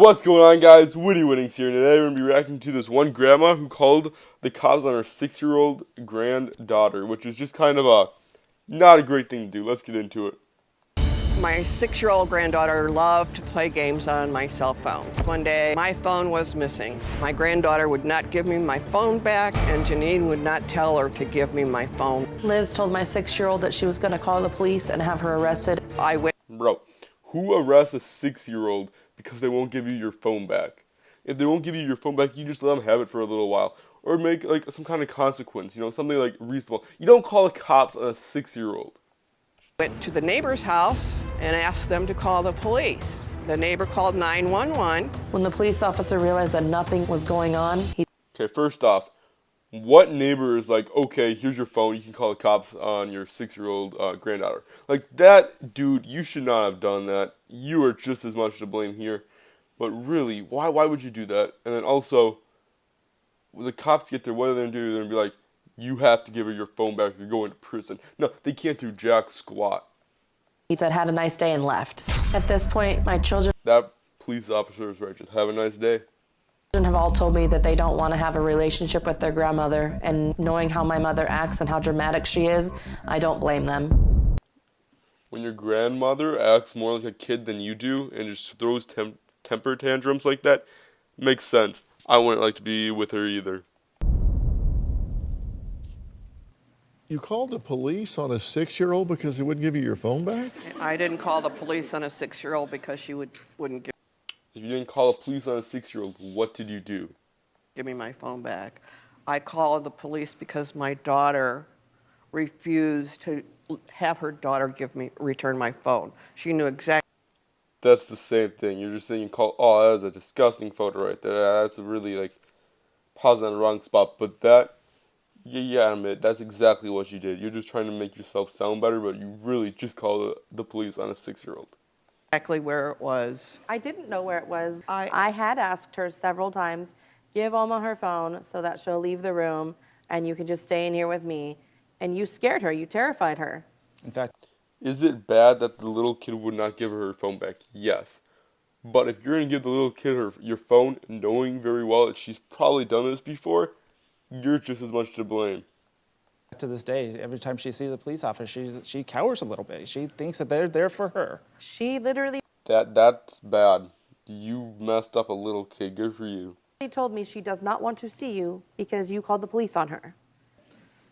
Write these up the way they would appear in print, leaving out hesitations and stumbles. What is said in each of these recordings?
What's going on, guys? Woody Winnings here. Today we're going to be reacting to this one grandma who called the cops on her 6-year-old granddaughter, which is just kind of not a great thing to do. Let's get into it. My 6-year-old granddaughter loved to play games on my cell phone. One day, my phone was missing. My granddaughter would not give me my phone back, and Janine would not tell her to give me my phone. Liz told my 6-year-old that she was going to call the police and have her arrested. I went. Bro, who arrests a 6-year-old because they won't give you your phone back? If they won't give you your phone back, you just let them have it for a little while. Or make, like, some kind of consequence, something, like, reasonable. You don't call the cops on a 6-year-old. Went to the neighbor's house and asked them to call the police. The neighbor called 911. When the police officer realized that nothing was going on, Okay, first off, what neighbor is like, okay, here's your phone, you can call the cops on your 6-year-old granddaughter? Like, that, dude, you should not have done that. You are just as much to blame here. But really, why would you do that? And then also, when the cops get there, what are they going to do? They're going to be like, you have to give her your phone back, you're going to prison. No, they can't do jack squat. he said, "Had a nice day," and left. At this point, my children That police officer is right. Just have a nice day. have all told me that they don't want to have a relationship with their grandmother, and knowing how my mother acts and how dramatic she is, I don't blame them. When your grandmother acts more like a kid than you do and just throws temper tantrums like that, makes sense. I wouldn't like to be with her either. You called the police on a 6-year-old because they wouldn't give you your phone back? I didn't call the police on a 6-year-old because she wouldn't If you didn't call the police on a 6-year-old, what did you do? give me my phone back. I called the police because my daughter refused to have her daughter return my phone. She knew exactly. That's the same thing. You're just saying you call, oh, that's a disgusting photo right there. That's a really, like, pausing on the wrong spot. But that, yeah, I admit, that's exactly what you did. You're just trying to make yourself sound better, but you really just called the police on a 6-year-old. Exactly where it was. I didn't know where it was. I- I had asked her several times, give Alma her phone so that she'll leave the room and you can just stay in here with me. And you scared her, you terrified her. In fact, Is it bad that the little kid would not give her phone back? Yes. But if you're going to give the little kid your phone, knowing very well that she's probably done this before, you're just as much to blame. to this day, every time she sees a police officer, she cowers a little bit. She thinks that they're there for her. She literally That's bad. You messed up a little kid. Good for you. told me she does not want to see you because you called the police on her.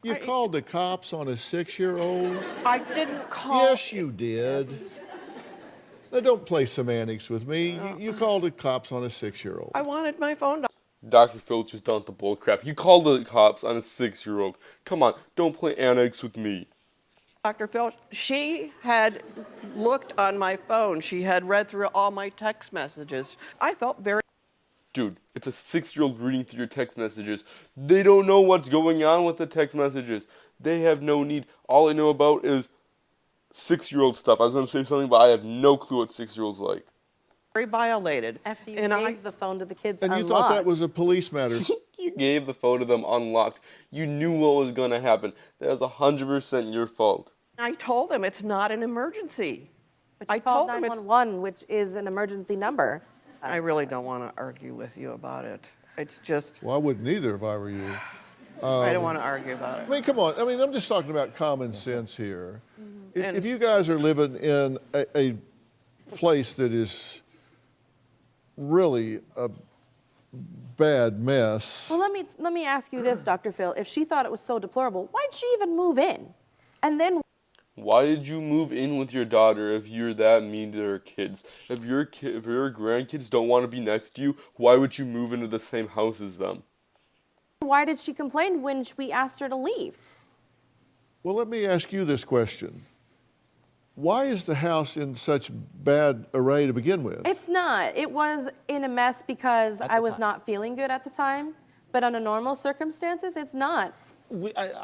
You called the cops on a 6-year-old? I didn't call. Yes, you did. Now, don't play semantics with me. You called the cops on a 6-year-old. I wanted my phone. Dr. Phil just dumped the bull crap. You called the cops on a 6-year-old. Come on, don't play annex with me. Dr. Phil, she had looked on my phone. She had read through all my text messages. I felt very. Dude, it's a 6-year-old reading through your text messages. They don't know what's going on with the text messages. They have no need. All they know about is 6-year-old stuff. I was going to say something, but I have no clue what 6-year-olds like. Very violated. After you And gave the phone to the kids And you unlocked. thought that was a police matter. You gave the phone to them unlocked. You knew what was going to happen. That was 100% your fault. I told them it's not an emergency. But I you called told them it's. 911, which is an emergency number. I really don't want to argue with you about it. It's just, Well, I wouldn't either if I were you. I don't want to argue about I it. mean, come on. I mean, I'm just talking about common sense here. And- If you guys are living in a place that is really a bad mess, Well, let me ask you this, Dr. Phil. If she thought it was so deplorable, why'd she even move in? And then Why did you move in with your daughter if you're that mean to her kids? If your grandkids don't want to be next to you, why would you move into the same house as them? why did she complain when we asked her to leave? well, let me ask you this question. Why is the house in such bad array to begin with? It's not. It was in a mess because At I the was time. not feeling good at the time. But under normal circumstances, it's not.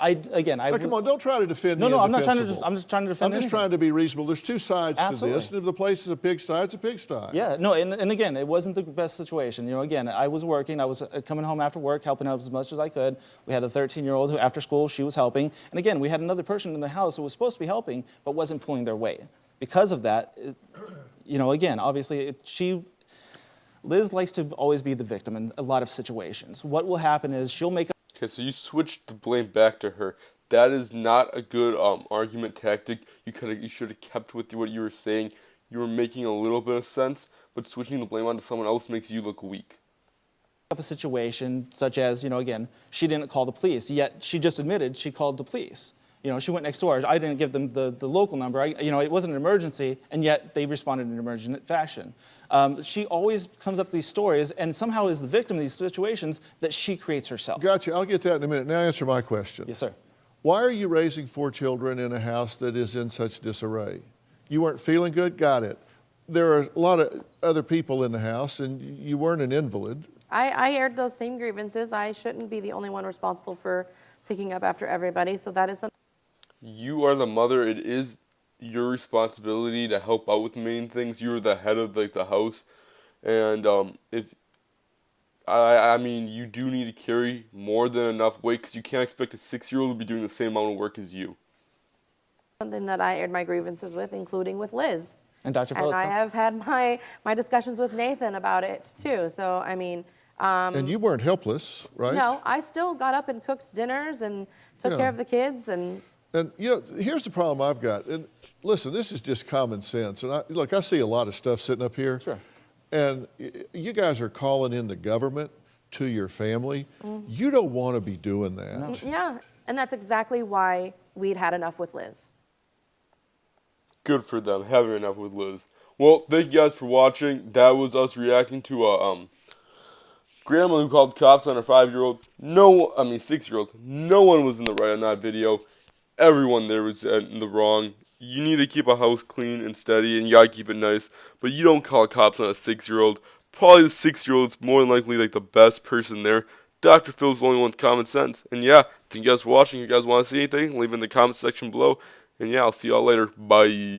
Again, Now, come on, don't try to defend No, the no, I'm not trying to. indefensible. I'm just trying to defend. I'm just anything. trying to be reasonable. There's two sides to Absolutely. this, and if the place is a pigsty, it's a pigsty. Yeah, no, and again, it wasn't the best situation. Again, I was working. I was coming home after work, helping out as much as I could. We had a 13-year-old who, after school, she was helping. And again, we had another person in the house who was supposed to be helping, but wasn't pulling their weight. Because of that, again, obviously, she Liz likes to always be the victim in a lot of situations. What will happen is she'll make Okay, so you switched the blame back to her. That is not a good argument tactic. You should have kept with what you were saying. You were making a little bit of sense, but switching the blame onto someone else makes you look weak. up a situation such as, again, she didn't call the police, yet she just admitted she called the police. She went next door. I didn't give them the local number. It wasn't an emergency, and yet they responded in an emergent fashion. She always comes up with these stories and somehow is the victim of these situations that she creates herself. Gotcha. I'll get that in a minute. Now answer my question. Yes, sir. Why are you raising 4 children in a house that is in such disarray? You weren't feeling good? Got it. There are a lot of other people in the house, and you weren't an invalid. I aired those same grievances. I shouldn't be the only one responsible for picking up after everybody, so that is something. You are the mother. It is your responsibility to help out with the main things. You're the head of the house, and I mean, you do need to carry more than enough weight because you can't expect a 6-year-old to be doing the same amount of work as you. Something that I aired my grievances with, including with Liz. And Dr. And Phillips. I have had my discussions with Nathan about it too. So, I mean. And you weren't helpless, right? No, I still got up and cooked dinners and took care of the kids. And here's the problem I've got. And listen, this is just common sense. And I see a lot of stuff sitting up here. Sure. And you guys are calling in the government to your family. You don't want to be doing that. No. yeah, and that's exactly why we'd had enough with Liz. Good for them, having enough with Liz. Well, thank you guys for watching. That was us reacting to a grandma who called cops on her 5-year-old. 6-year-old. No one was in the right on that video. Everyone there was in the wrong. You need to keep a house clean and steady, and you gotta keep it nice. But you don't call cops on a 6-year-old. Probably the 6-year-old's more than likely the best person there. Dr. Phil's the only one with common sense. And yeah, thank you guys for watching. If you guys want to see anything, leave it in the comment section below. And yeah, I'll see y'all later. Bye.